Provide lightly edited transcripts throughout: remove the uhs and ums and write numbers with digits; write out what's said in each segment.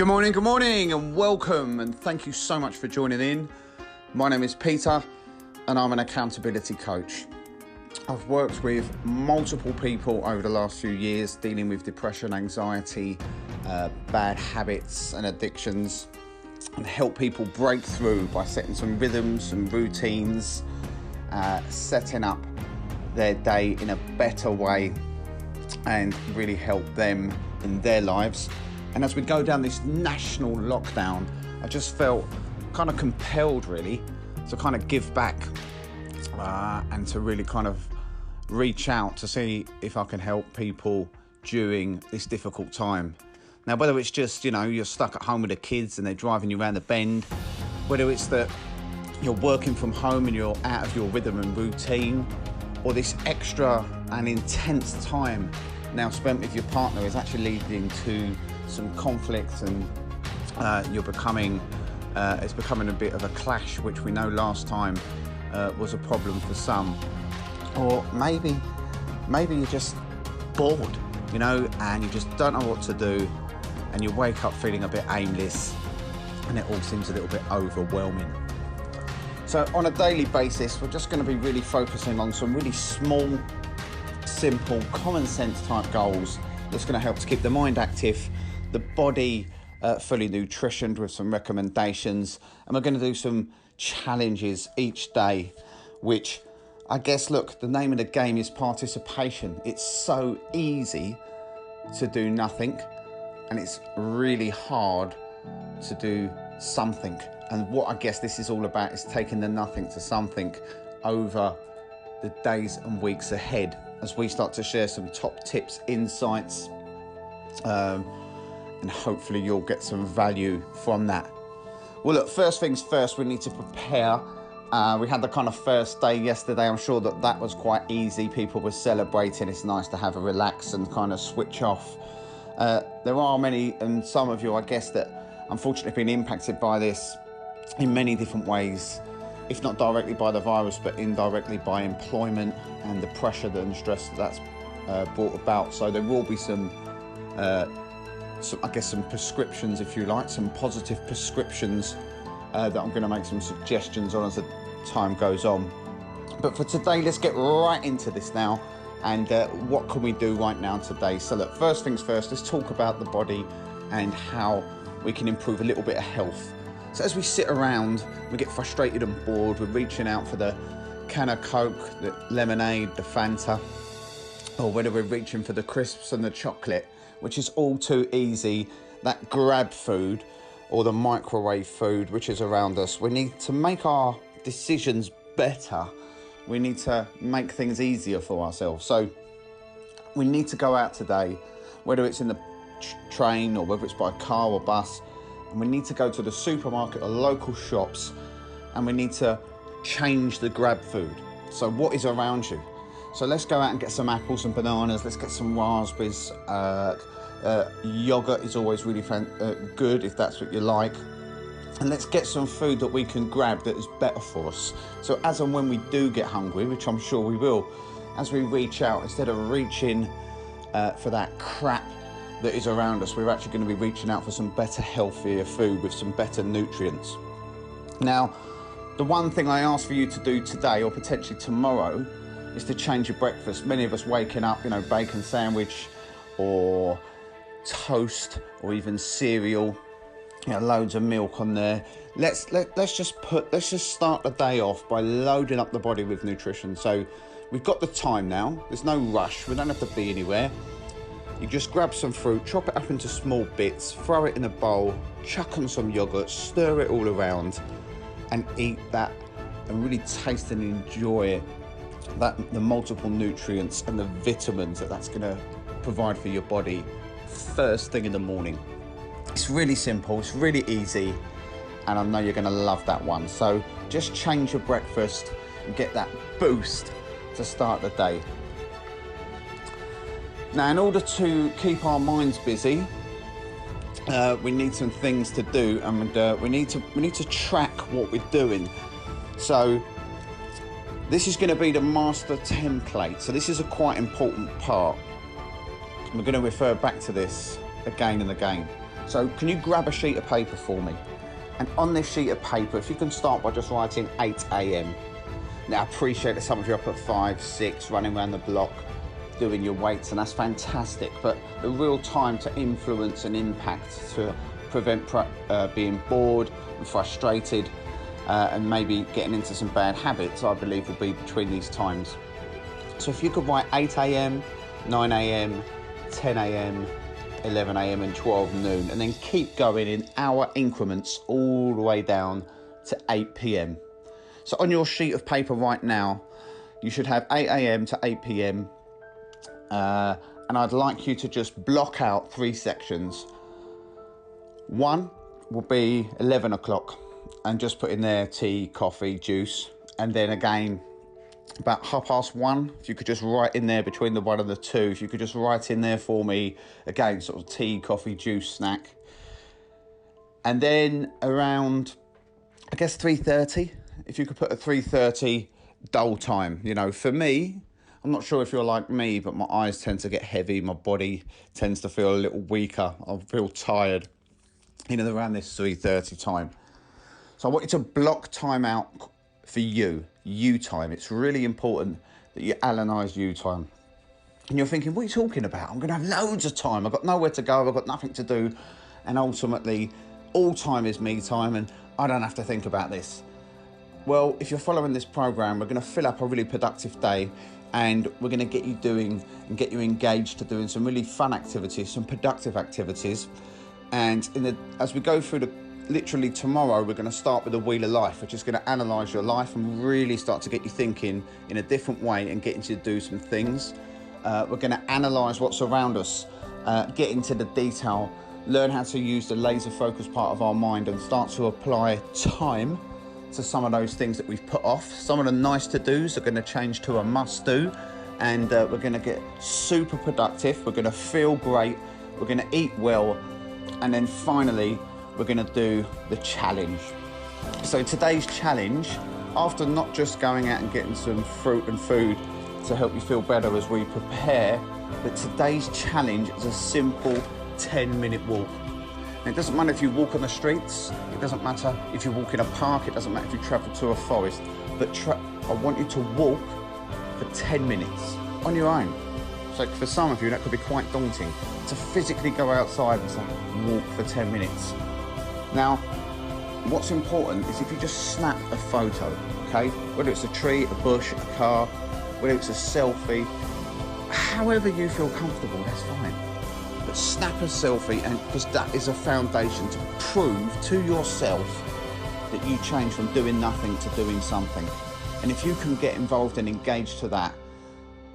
Good morning, and welcome, and thank you so much for joining in. My name is Peter, and I'm an accountability coach. I've worked with multiple people over the last few years dealing with depression, anxiety, bad habits and addictions, and help people break through by setting some rhythms, some routines, setting up their day in a better way and really help them in their lives. And as we go down this national lockdown, I just felt kind of compelled really to kind of give back and to really kind of reach out to see if I can help people during this difficult time. Now, whether it's just, you're stuck at home with the kids and they're driving you around the bend, whether it's that you're working from home and you're out of your rhythm and routine, or this extra and intense time now spent with your partner is actually leading to some conflict, and it's becoming a bit of a clash, which we know last time was a problem for some. Or maybe you're just bored, and you just don't know what to do, and you wake up feeling a bit aimless, and it all seems a little bit overwhelming. So on a daily basis, we're just going to be really focusing on some really small, simple, common sense type goals that's going to help to keep the mind active, the body fully nutritioned with some recommendations, and we're going to do some challenges each day, which I guess, look, the name of the game is participation. It's so easy to do nothing, and it's really hard to do something. And what I guess this is all about is taking the nothing to something over the days and weeks ahead, as we start to share some top tips, insights, and hopefully you'll get some value from that. Well, look, first things first, we need to prepare. We had the kind of first day yesterday. I'm sure that was quite easy. People were celebrating. It's nice to have a relax and kind of switch off. There are many, and some of you, I guess, that unfortunately have been impacted by this in many different ways, if not directly by the virus, but indirectly by employment and the pressure and stress that's brought about. So there will be some prescriptions, if you like, some positive prescriptions that I'm going to make some suggestions on as the time goes on. But for today, let's get right into this now. And what can we do right now today? So look, first things first, let's talk about the body and how we can improve a little bit of health. So as we sit around, we get frustrated and bored, we're reaching out for the can of Coke, the lemonade, the Fanta, or whether we're reaching for the crisps and the chocolate, which is all too easy, that grab food or the microwave food which is around us. We need to make our decisions better. We need to make things easier for ourselves. So we need to go out today, whether it's in the train or whether it's by car or bus, and we need to go to the supermarket or local shops, and we need to change the grab food. So what is around you? So let's go out and get some apples and bananas. Let's get some raspberries. Yogurt is always really good if that's what you like. And let's get some food that we can grab that is better for us. So as and when we do get hungry, which I'm sure we will, as we reach out, instead of reaching for that crap that is around us, we're actually going to be reaching out for some better, healthier food with some better nutrients. Now, the one thing I ask for you to do today, or potentially tomorrow, is to change your breakfast. Many of us waking up, bacon sandwich or toast or even cereal, loads of milk on there. Let's just start the day off by loading up the body with nutrition. So we've got the time now. There's no rush. We don't have to be anywhere. You just grab some fruit, chop it up into small bits, throw it in a bowl, chuck on some yogurt, stir it all around, and eat that, and really taste and enjoy the multiple nutrients and the vitamins that's going to provide for your body first thing in the morning. It's really simple, it's really easy, and I know you're going to love that one. So just change your breakfast and get that boost to start the day. Now, in order to keep our minds busy, we need some things to do, and we need to track what we're doing. So this is going to be the master template. So this is a quite important part. We're going to refer back to this again and again. So can you grab a sheet of paper for me? And on this sheet of paper, if you can start by just writing 8 a.m. Now, I appreciate that some of you are up at 5, 6, running around the block, doing your weights, and that's fantastic. But the real time to influence and impact to prevent being bored and frustrated and maybe getting into some bad habits, I believe, will be between these times. So if you could write 8 a.m, 9 a.m, 10 a.m, 11 a.m. and 12 noon, and then keep going in hour increments all the way down to 8 p.m. So on your sheet of paper right now, you should have 8 a.m. to 8 p.m. And I'd like you to just block out 3 sections. One will be 11 o'clock and just put in there tea, coffee, juice. And then again, about 1:30, if you could just write in there between the 1 and the 2, if you could just write in there for me, again, sort of tea, coffee, juice, snack. And then around, I guess 3:30, if you could put a 3:30 dull time. You know, for me, I'm not sure if you're like me, but my eyes tend to get heavy, my body tends to feel a little weaker, I feel tired, you know, around this 3:30 time. So I want you to block time out for you time. It's really important that you analyse you time. And you're thinking, what are you talking about? I'm going to have loads of time. I've got nowhere to go. I've got nothing to do. And ultimately, all time is me time and I don't have to think about this. Well, if you're following this program, we're going to fill up a really productive day and we're going to get you doing and get you engaged to doing some really fun activities, some productive activities. And as we go through literally tomorrow, we're going to start with the Wheel of Life, which is going to analyse your life and really start to get you thinking in a different way and get you to do some things. We're going to analyse what's around us, get into the detail, learn how to use the laser focus part of our mind and start to apply time to some of those things that we've put off. Some of the nice to-dos are going to change to a must-do, and we're going to get super productive. We're going to feel great. We're going to eat well. And then finally, we're going to do the challenge. So today's challenge, after not just going out and getting some fruit and food to help you feel better as we prepare, but today's challenge is a simple 10-minute walk. And it doesn't matter if you walk on the streets, it doesn't matter if you walk in a park, it doesn't matter if you travel to a forest, but I want you to walk for 10 minutes on your own. So for some of you, that could be quite daunting, to physically go outside and say, walk for 10 minutes. Now, what's important is if you just snap a photo, okay? Whether it's a tree, a bush, a car, whether it's a selfie, however you feel comfortable, that's fine. But snap a selfie, and because that is a foundation to prove to yourself that you change from doing nothing to doing something. And if you can get involved and engaged to that,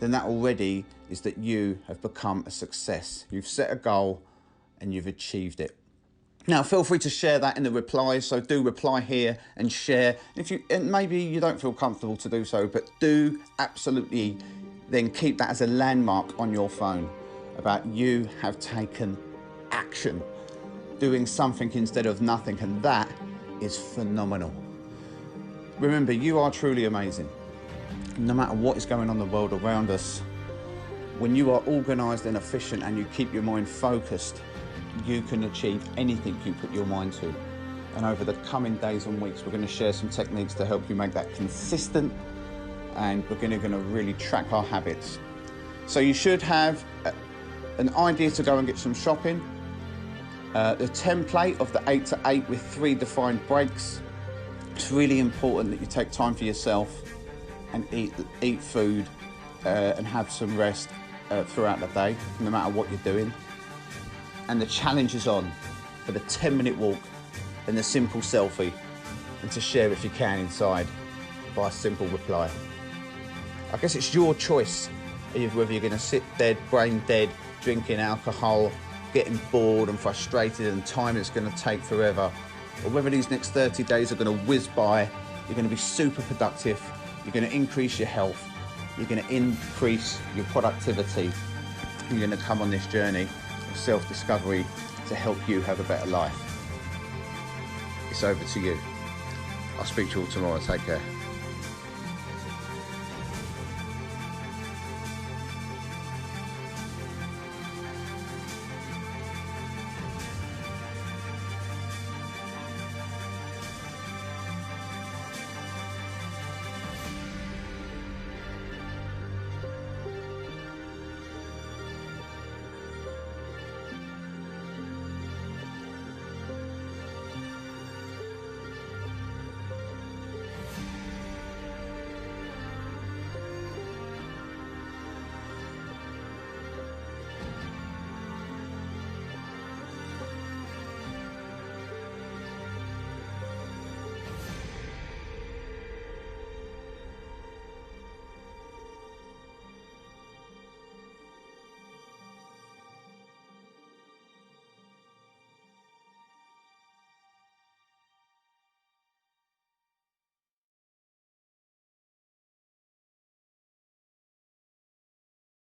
then that already is that you have become a success. You've set a goal and you've achieved it. Now, feel free to share that in the replies. So do reply here and share. And maybe you don't feel comfortable to do so, but do absolutely then keep that as a landmark on your phone about you have taken action, doing something instead of nothing. And that is phenomenal. Remember, you are truly amazing. No matter what is going on in the world around us, when you are organised and efficient and you keep your mind focused, you can achieve anything you put your mind to. And over the coming days and weeks, we're going to share some techniques to help you make that consistent, and we're going to really track our habits. So you should have an idea to go and get some shopping, the template of the 8 to 8 with 3 defined breaks. It's really important that you take time for yourself and eat food and have some rest throughout the day, no matter what you're doing. And the challenge is on for the 10-minute walk and the simple selfie, and to share if you can inside by a simple reply. I guess it's your choice whether you're going to sit dead, brain dead, drinking alcohol, getting bored and frustrated and time it's going to take forever, or whether these next 30 days are going to whiz by, you're going to be super productive, you're going to increase your health, you're going to increase your productivity, you're going to come on this journey of self-discovery to help you have a better life. It's over to you. I'll speak to you all tomorrow. Take care.